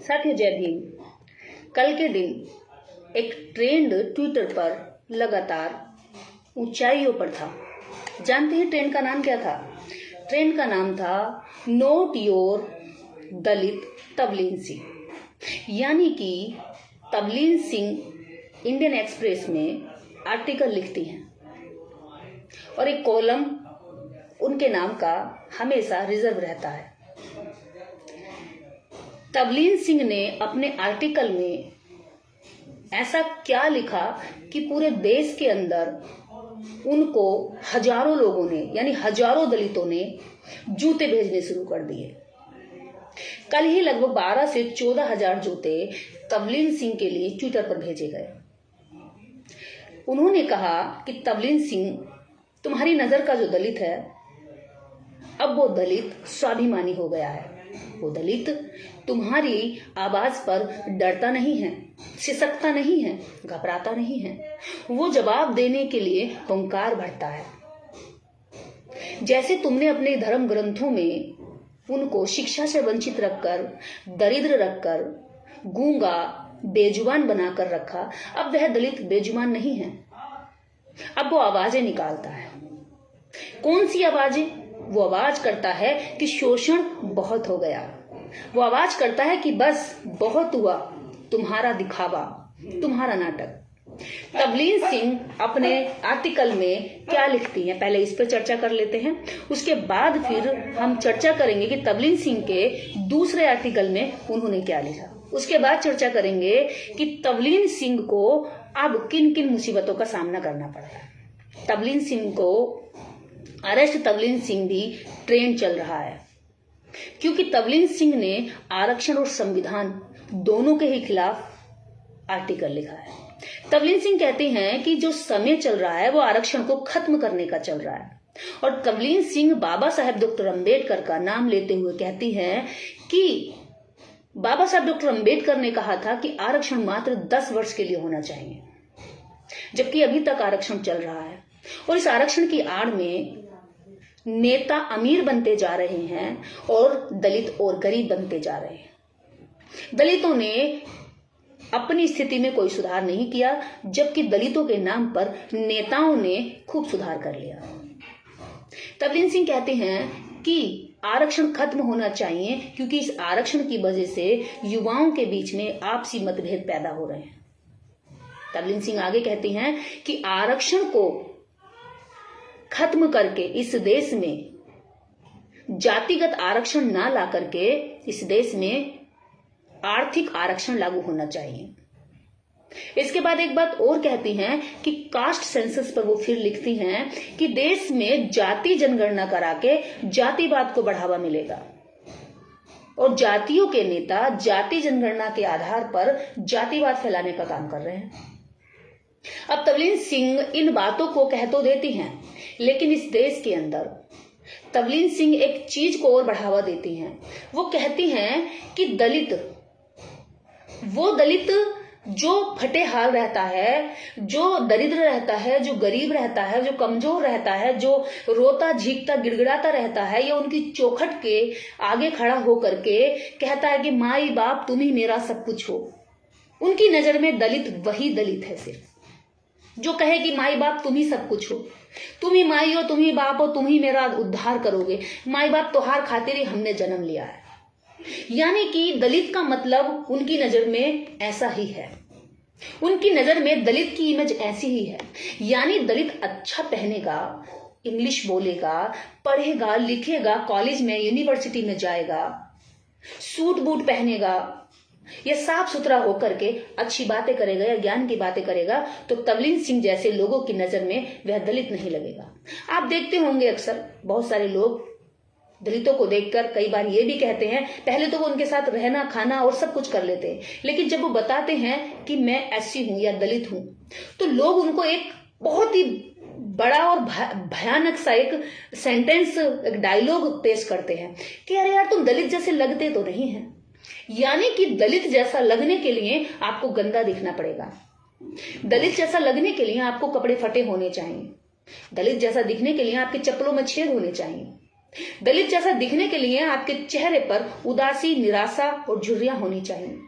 साथियों जय भीम। कल के दिन एक ट्रेंड ट्विटर पर लगातार ऊंचाइयों पर था। जानते हैं ट्रेंड का नाम क्या था? ट्रेंड का नाम था नोट योर दलित तवलीन सिंह। यानी कि तवलीन सिंह इंडियन एक्सप्रेस में आर्टिकल लिखती हैं और एक कॉलम उनके नाम का हमेशा रिजर्व रहता है। तवलीन सिंह ने अपने आर्टिकल में ऐसा क्या लिखा कि पूरे देश के अंदर उनको हजारों लोगों ने यानी हजारों दलितों ने जूते भेजने शुरू कर दिए। कल ही लगभग 12 से 14 हजार जूते तवलीन सिंह के लिए ट्विटर पर भेजे गए। उन्होंने कहा कि तवलीन सिंह, तुम्हारी नजर का जो दलित है, अब वो दलित स्वाभिमानी हो गया है। वो दलित तुम्हारी आवाज पर डरता नहीं है, सिसकता नहीं है, घबराता नहीं है। वो जवाब देने के लिए हुंकार भरता है। जैसे तुमने अपने धर्म ग्रंथों में उनको शिक्षा से वंचित रखकर, दरिद्र रखकर, गूंगा, बेजुबान बनाकर रखा, अब वह दलित बेजुबान नहीं है। अब वो आवाजें निकालता है। कौन सी आवाजें? वो आवाज करता है कि शोषण बहुत हो गया। वो आवाज करता है कि बस बहुत हुआ, तुम्हारा दिखावा, तुम्हारा नाटक। तवलीन सिंह अपने आर्टिकल में क्या लिखती हैं, पहले इस पर चर्चा कर लेते हैं। उसके बाद फिर हम चर्चा करेंगे कि तवलीन सिंह के दूसरे आर्टिकल में उन्होंने क्या लिखा। उसके बाद चर्चा करेंगे कि तवलीन सिंह को अब किन किन मुसीबतों का सामना करना पड़ रहा है। तवलीन सिंह को अरेस्ट तवलीन सिंह भी ट्रेंड चल रहा है, क्योंकि तवलीन सिंह ने आरक्षण और संविधान दोनों के ही खिलाफ आर्टिकल लिखा है। तवलीन सिंह कहते हैं कि जो समय चल रहा है वो आरक्षण को खत्म करने का चल रहा है। और तवलीन सिंह बाबा साहेब डॉक्टर अंबेडकर का नाम लेते हुए कहती हैं कि बाबा साहेब डॉक्टर अंबेडकर ने कहा था कि आरक्षण मात्र 10 वर्ष के लिए होना चाहिए, जबकि अभी तक आरक्षण चल रहा है। और इस आरक्षण की आड़ में नेता अमीर बनते जा रहे हैं और दलित और गरीब बनते जा रहे हैं। दलितों ने अपनी स्थिति में कोई सुधार नहीं किया, जबकि दलितों के नाम पर नेताओं ने खूब सुधार कर लिया। तवलीन सिंह कहते हैं कि आरक्षण खत्म होना चाहिए, क्योंकि इस आरक्षण की वजह से युवाओं के बीच में आपसी मतभेद पैदा हो रहे हैं। तवलीन सिंह आगे कहती हैं कि आरक्षण को खत्म करके इस देश में जातिगत आरक्षण ना ला करके इस देश में आर्थिक आरक्षण लागू होना चाहिए। इसके बाद एक बात और कहती हैं कि कास्ट सेंसस पर वो फिर लिखती हैं कि देश में जाति जनगणना करा के जातिवाद को बढ़ावा मिलेगा और जातियों के नेता जाति जनगणना के आधार पर जातिवाद फैलाने का काम कर रहे हैं। अब तवलीन सिंह इन बातों को कह तो देती हैं, लेकिन इस देश के अंदर तवलीन सिंह एक चीज को और बढ़ावा देती हैं। वो कहती हैं कि दलित, वो दलित जो फटे हाल रहता है, जो दरिद्र रहता है, जो गरीब रहता है, जो कमजोर रहता है, जो रोता झीकता गिड़गिड़ाता रहता है, या उनकी चौखट के आगे खड़ा होकर के कहता है कि माई बाप तुम ही मेरा सब कुछ हो। उनकी नजर में दलित वही दलित है सिर्फ जो कहे कि माई बाप तुम ही सब कुछ हो, तुम ही माई हो, तुम ही बाप हो, तुम ही मेरा उद्धार करोगे, माई बाप तोहार खातिर ही हमने जन्म लिया है। यानी कि दलित का मतलब उनकी नजर में ऐसा ही है। उनकी नजर में दलित की इमेज ऐसी ही है। यानी दलित अच्छा पहनेगा, इंग्लिश बोलेगा, पढ़ेगा, लिखेगा, कॉलेज में यूनिवर्सिटी में जाएगा, सूट बूट पहनेगा, ये साफ सुथरा होकर के अच्छी बातें करेगा या ज्ञान की बातें करेगा, तो तवलीन सिंह जैसे लोगों की नजर में वह दलित नहीं लगेगा। आप देखते होंगे अक्सर बहुत सारे लोग दलितों को देखकर कई बार ये भी कहते हैं, पहले तो वो उनके साथ रहना खाना और सब कुछ कर लेते हैं, लेकिन जब वो बताते हैं कि मैं ऐसी हूं या दलित हूं, तो लोग उनको एक बहुत ही बड़ा और भयानक सा एक सेंटेंस, एक डायलॉग पेश करते हैं कि अरे यार तुम दलित जैसे लगते तो नहीं है। यानी कि दलित जैसा लगने के लिए आपको गंदा दिखना पड़ेगा, दलित जैसा लगने के लिए आपको कपड़े फटे होने चाहिए, दलित जैसा दिखने के लिए आपके चप्पलों में छेद होने चाहिए, दलित जैसा दिखने के लिए आपके चेहरे पर उदासी, निराशा और झुर्रियां होनी चाहिए।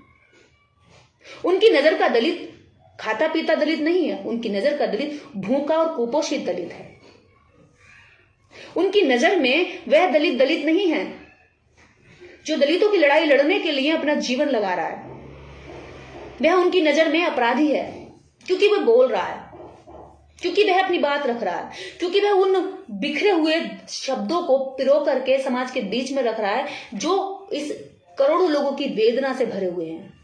उनकी नजर का दलित खाता पीता दलित नहीं है, उनकी नजर का दलित भूखा और कुपोषित दलित है। उनकी नजर में वह दलित दलित नहीं है जो दलितों की लड़ाई लड़ने के लिए अपना जीवन लगा रहा है। वह उनकी नजर में अपराधी है, क्योंकि वह बोल रहा है, क्योंकि वह अपनी बात रख रहा है, क्योंकि वह उन बिखरे हुए शब्दों को पिरो करके समाज के बीच में रख रहा है जो इस करोड़ों लोगों की वेदना से भरे हुए हैं।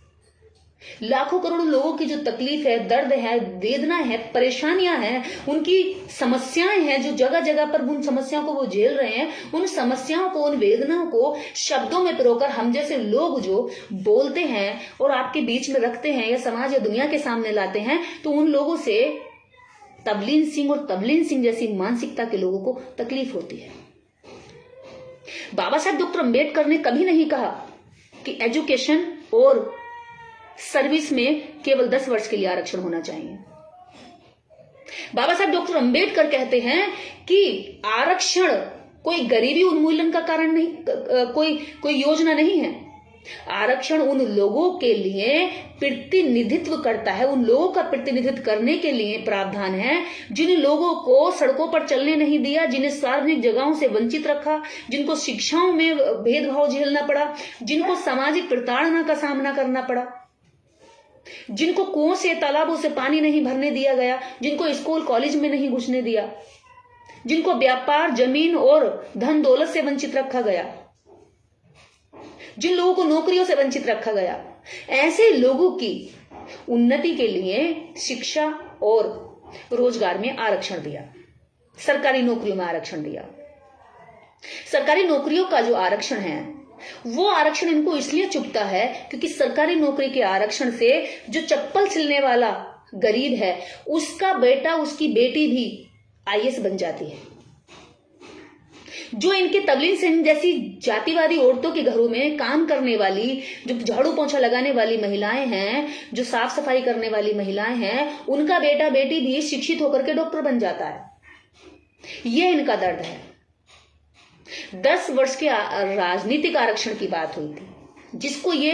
लाखों करोड़ों लोगों की जो तकलीफ है, दर्द है, वेदना है, परेशानियां हैं, उनकी समस्याएं हैं, जो जगह जगह पर उन समस्याओं को वो झेल रहे हैं, उन समस्याओं को, उन वेदनाओं को शब्दों में पिरोकर हम जैसे लोग जो बोलते हैं और आपके बीच में रखते हैं या समाज या दुनिया के सामने लाते हैं, तो उन लोगों से तबलीन सिंह और तबलीन सिंह जैसी मानसिकता के लोगों को तकलीफ होती है। बाबा साहब डॉक्टर अंबेडकर ने कभी नहीं कहा कि एजुकेशन और सर्विस में केवल 10 वर्ष के लिए आरक्षण होना चाहिए। बाबा साहब डॉक्टर अंबेडकर कहते हैं कि आरक्षण कोई गरीबी उन्मूलन का कारण नहीं, कोई योजना नहीं है। आरक्षण उन लोगों के लिए प्रतिनिधित्व करता है, उन लोगों का प्रतिनिधित्व करने के लिए प्रावधान है जिन लोगों को सड़कों पर चलने नहीं दिया, जिन्हें सार्वजनिक जगहों से वंचित रखा, जिनको शिक्षाओं में भेदभाव झेलना पड़ा, जिनको सामाजिक प्रताड़ना का सामना करना पड़ा, जिनको कुओं से तालाबों से पानी नहीं भरने दिया गया, जिनको स्कूल कॉलेज में नहीं घुसने दिया, जिनको व्यापार, जमीन और धन दौलत से वंचित रखा गया, जिन लोगों को नौकरियों से वंचित रखा गया, ऐसे लोगों की उन्नति के लिए शिक्षा और रोजगार में आरक्षण दिया, सरकारी नौकरियों में आरक्षण दिया। सरकारी नौकरियों का जो आरक्षण है वो आरक्षण इनको इसलिए चुभता है क्योंकि सरकारी नौकरी के आरक्षण से जो चप्पल सिलने वाला गरीब है उसका बेटा, उसकी बेटी भी आईएएस बन जाती है। जो इनके तबलीग सिंह जैसी जातिवादी औरतों के घरों में काम करने वाली, जो झाड़ू पोंछा लगाने वाली महिलाएं हैं, जो साफ सफाई करने वाली महिलाएं हैं, उनका बेटा बेटी भी शिक्षित होकर के डॉक्टर बन जाता है। यह इनका दर्द है। 10 वर्ष के राजनीतिक आरक्षण की बात हुई थी, जिसको ये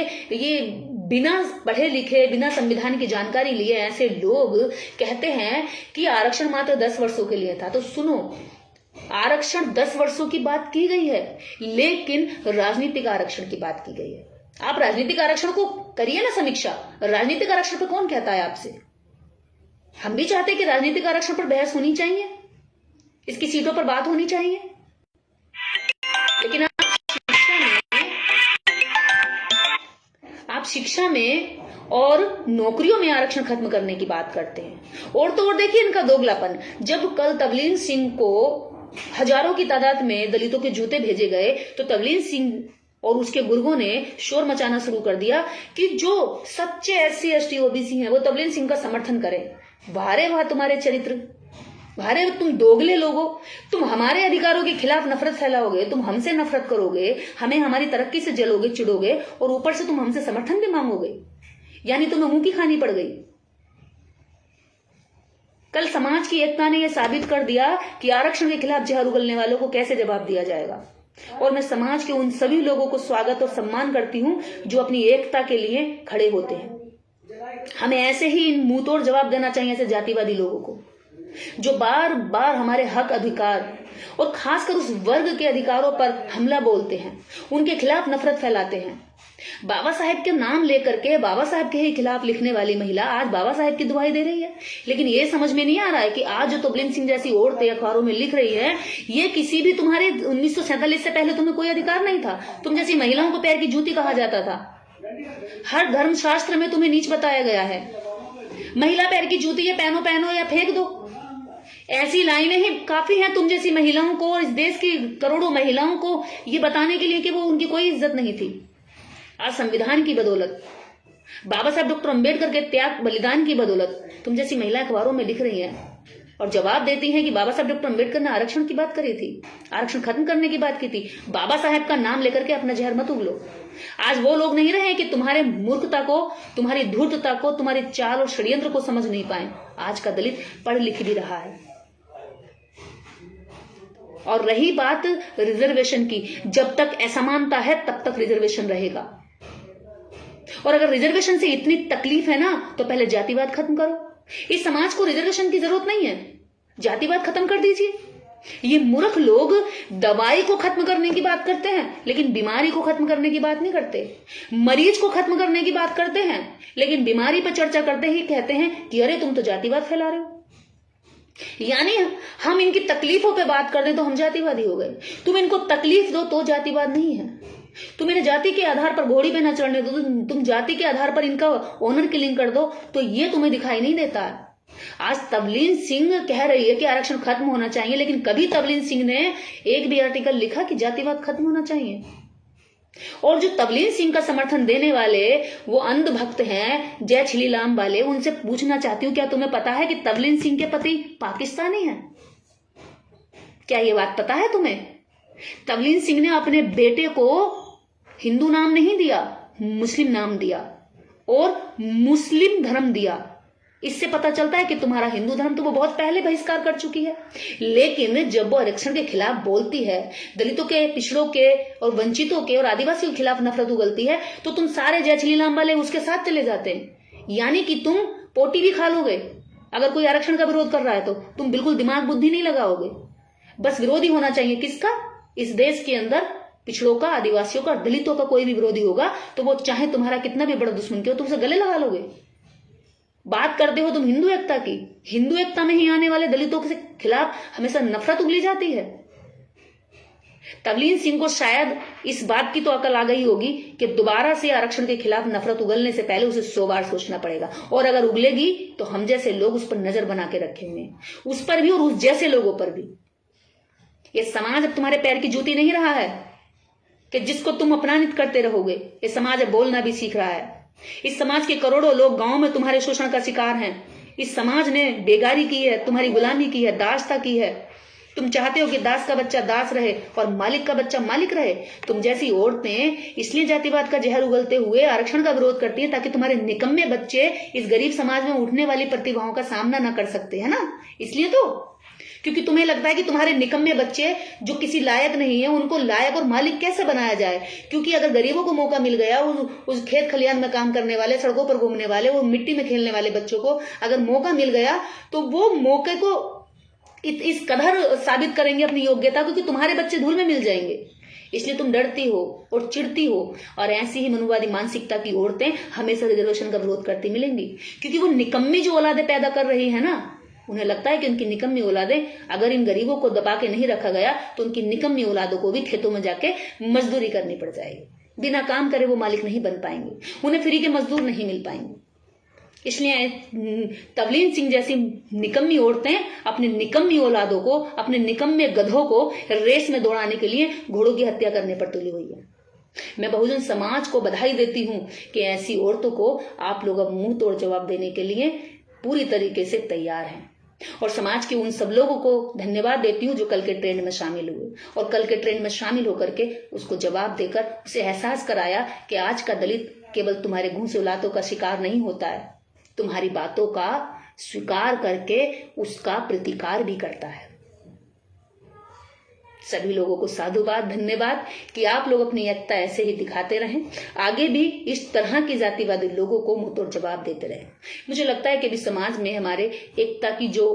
बिना पढ़े लिखे, बिना संविधान की जानकारी लिए ऐसे लोग कहते हैं कि आरक्षण मात्र 10 वर्षों के लिए था। तो सुनो, आरक्षण 10 वर्षों की बात की गई है, लेकिन राजनीतिक आरक्षण की बात की गई है। आप राजनीतिक आरक्षण को करिए ना समीक्षा। राजनीतिक आरक्षण पर कौन कहता है आपसे? हम भी चाहते हैं कि राजनीतिक आरक्षण पर बहस होनी चाहिए, इसकी सीटों पर बात होनी चाहिए, लेकिन आप शिक्षा में और नौकरियों में आरक्षण खत्म करने की बात करते हैं। और तो और देखिए इनका दोगलापन। जब कल तबलीग सिंह को हजारों की तादाद में दलितों के जूते भेजे गए तो तबलीग सिंह और उसके गुर्गों ने शोर मचाना शुरू कर दिया कि जो सच्चे SC ST OBC हैं वो तबलीग सिंह का समर्थन करें। वारे वाह तुम्हारे चरित्र, वारे तुम दोगले लोगो, तुम हमारे अधिकारों के खिलाफ नफरत फैलाओगे, तुम हमसे नफरत करोगे, हमें हमारी तरक्की से जलोगे, चिढ़ोगे और ऊपर से तुम हमसे समर्थन भी मांगोगे, यानी तुम्हें मुंह की खानी पड़ गई। कल समाज की एकता ने यह साबित कर दिया कि आरक्षण के खिलाफ जहर उगलने वालों को कैसे जवाब दिया जाएगा। और मैं समाज के उन सभी लोगों को स्वागत और सम्मान करती हूं जो अपनी एकता के लिए खड़े होते हैं। हमें ऐसे ही इन मुंहतोड़ जवाब देना चाहिए ऐसे जातिवादी लोगों को जो बार बार हमारे हक, अधिकार और खासकर उस वर्ग के अधिकारों पर हमला बोलते हैं, उनके खिलाफ नफरत फैलाते हैं। बाबा साहेब के नाम लेकर के बाबा साहेब के ही खिलाफ लिखने वाली महिला आज बाबा साहेब की दुहाई दे रही है। लेकिन ये समझ में नहीं आ रहा है कि आज जो तबलीग सिंह जैसी औरतें अखबारों में लिख रही है, ये किसी भी तुम्हारे 1947 से पहले तुम्हें कोई अधिकार नहीं था। तुम जैसी महिलाओं को पैर की जूती कहा जाता था। हर धर्म शास्त्र में तुम्हें नीच बताया गया है। महिला पैर की जूती, ये पहनो या फेंक दो, ऐसी लाइनें ही काफी हैं तुम जैसी महिलाओं को और इस देश की करोड़ों महिलाओं को ये बताने के लिए कि वो उनकी कोई इज्जत नहीं थी। आज संविधान की बदौलत, बाबा साहब डॉक्टर अंबेडकर के त्याग बलिदान की बदौलत तुम जैसी महिलाएं अखबारों में लिख रही हैं और जवाब देती हैं कि बाबा साहब डॉक्टर अंबेडकर ने आरक्षण की बात करी थी, आरक्षण खत्म करने की बात की थी। बाबा साहब का नाम लेकर के अपना जहर मत उगलो। आज वो लोग नहीं रहे कि तुम्हारे मूर्खता को, तुम्हारी धूर्तता को, तुम्हारी चाल और षड्यंत्र को समझ नहीं पाए। आज का दलित पढ़ लिख भी रहा है। और रही बात रिजर्वेशन की, जब तक असमानता है तब तक रिजर्वेशन रहेगा। और अगर रिजर्वेशन से इतनी तकलीफ है ना, तो पहले जातिवाद खत्म करो। इस समाज को रिजर्वेशन की जरूरत नहीं है, जातिवाद खत्म कर दीजिए। ये मूर्ख लोग दवाई को खत्म करने की बात करते हैं, लेकिन बीमारी को खत्म करने की बात नहीं करते। मरीज को खत्म करने की बात करते हैं, लेकिन बीमारी पर चर्चा करते ही कहते हैं कि अरे तुम तो जातिवाद फैला रहे हो। यानी हम इनकी तकलीफों पे बात कर दें तो हम जातिवादी हो गए। तुम इनको तकलीफ दो तो जातिवाद नहीं है। तुम इन्हें जाति के आधार पर घोड़ी पे न चढ़ने दो, तुम जाति के आधार पर इनका ऑनर किलिंग कर दो, तो ये तुम्हें दिखाई नहीं देता। आज तवलीन सिंह कह रही है कि आरक्षण खत्म होना चाहिए, लेकिन कभी तवलीन सिंह ने एक भी आर्टिकल लिखा कि जातिवाद खत्म होना चाहिए। और जो तवलीन सिंह का समर्थन देने वाले वो अंधभक्त हैं, जय छिलीलाम वाले, उनसे पूछना चाहती हूं, क्या तुम्हें पता है कि तवलीन सिंह के पति पाकिस्तानी हैं? क्या ये बात पता है तुम्हें? तवलीन सिंह ने अपने बेटे को हिंदू नाम नहीं दिया, मुस्लिम नाम दिया और मुस्लिम धर्म दिया। इससे पता चलता है कि तुम्हारा हिंदू धर्म तो वो बहुत पहले बहिष्कार कर चुकी है। लेकिन जब वो आरक्षण के खिलाफ बोलती है, दलितों के, पिछड़ों के और वंचितों के और आदिवासियों के खिलाफ नफरत उगलती है, तो तुम सारे जय छिलीलाम वाले उसके साथ चले जाते हैं। यानी कि तुम पोटी भी खा लोगे। अगर कोई आरक्षण का विरोध कर रहा है तो तुम बिल्कुल दिमाग बुद्धि नहीं लगाओगे। बस विरोधी होना चाहिए किसका? इस देश के अंदर पिछड़ों का, आदिवासियों का, दलितों का कोई भी विरोधी होगा तो वो चाहे तुम्हारा कितना भी बड़ा दुश्मन क्यों, तुमसे गले लगा लोगे। बात करते हो तुम हिंदू एकता की, हिंदू एकता में ही आने वाले दलितों के खिलाफ हमेशा नफरत उगली जाती है। तवलीन सिंह को शायद इस बात की तो अकल आ गई होगी कि दोबारा से आरक्षण के खिलाफ नफरत उगलने से पहले उसे 100 बार सोचना पड़ेगा, और अगर उगलेगी तो हम जैसे लोग उस पर नजर बना के रखेंगे, उस पर भी और उस जैसे लोगों पर भी। ये समाज अब तुम्हारे पैर की जूती नहीं रहा है कि जिसको तुम अपमानित करते रहोगे। ये समाज अब बोलना भी सीख रहा है। इस समाज के करोड़ों लोग गांव में तुम्हारे शोषण का शिकार हैं। इस समाज ने बेगारी की है, तुम्हारी गुलामी की है, दासता की है। तुम चाहते हो कि दास का बच्चा दास रहे और मालिक का बच्चा मालिक रहे। तुम जैसी औरतें इसलिए जातिवाद का जहर उगलते हुए आरक्षण का विरोध करती हैं ताकि तुम्हारे निकम्मे बच्चे इस गरीब समाज में उठने वाली प्रतिभाओं का सामना न कर सकते, है ना? इसलिए तो, क्योंकि तुम्हें लगता है कि तुम्हारे निकम्मे बच्चे जो किसी लायक नहीं है उनको लायक और मालिक कैसे बनाया जाए। क्योंकि अगर गरीबों को मौका मिल गया, उस खेत खलियान में काम करने वाले, सड़कों पर घूमने वाले, वो मिट्टी में खेलने वाले बच्चों को अगर मौका मिल गया तो वो मौके को इस कदर साबित करेंगे अपनी योग्यता को कि तुम्हारे बच्चे धूल में मिल जाएंगे। इसलिए तुम डरती हो और चिढ़ती हो, और ऐसी ही मनुवादी मानसिकता की औरतें हमेशा रिजर्वेशन का विरोध करती मिलेंगी। क्योंकि वो निकम्मी जो औलादे पैदा कर रही है ना, उन्हें लगता है कि उनकी निकम्मी औलादें, अगर इन गरीबों को दबा के नहीं रखा गया तो उनकी निकम्मी औलादों को भी खेतों में जाके मजदूरी करनी पड़ जाएगी। बिना काम करे वो मालिक नहीं बन पाएंगे, उन्हें फ्री के मजदूर नहीं मिल पाएंगे। इसलिए तवलीन सिंह जैसी निकम्मी औरतें अपने निकम्मी औलादों को, अपने निकम्मे गधों को रेस में दौड़ाने के लिए घोड़ों की हत्या करने पर तुली हुई है। मैं बहुजन समाज को बधाई देती हूं कि ऐसी औरतों को आप लोग अब मुंह तोड़ जवाब देने के लिए पूरी तरीके से तैयार हैं। और समाज के उन सब लोगों को धन्यवाद देती हूँ जो कल के ट्रेंड में शामिल हुए और कल के ट्रेंड में शामिल होकर के उसको जवाब देकर उसे एहसास कराया कि आज का दलित केवल तुम्हारे घूस औलादों का शिकार नहीं होता है, तुम्हारी बातों का स्वीकार करके उसका प्रतिकार भी करता है। सभी लोगों को साधुवाद, धन्यवाद कि आप लोग अपनी एकता ऐसे ही दिखाते रहें, आगे भी इस तरह की जातिवादी लोगों को मुंह तोड़ जवाब देते रहें। मुझे लगता है कि अभी समाज में हमारे एकता की जो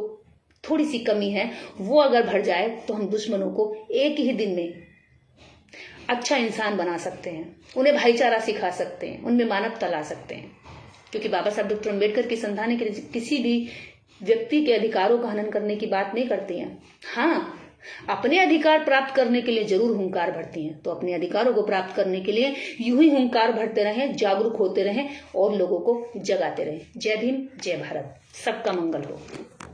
थोड़ी सी कमी है वो अगर भर जाए तो हम दुश्मनों को एक ही दिन में अच्छा इंसान बना सकते हैं, उन्हें भाईचारा सिखा सकते हैं, उनमें मानवता ला सकते हैं। क्योंकि बाबा साहब डॉक्टर अम्बेडकर की संविधान किसी भी व्यक्ति के अधिकारों का हनन करने की बात नहीं करती हैं। हाँ, अपने अधिकार प्राप्त करने के लिए जरूर हुंकार भरती हैं। तो अपने अधिकारों को प्राप्त करने के लिए यूं ही हुंकार भरते रहें, जागरूक होते रहें और लोगों को जगाते रहें। जय भीम, जय भारत, सबका मंगल हो।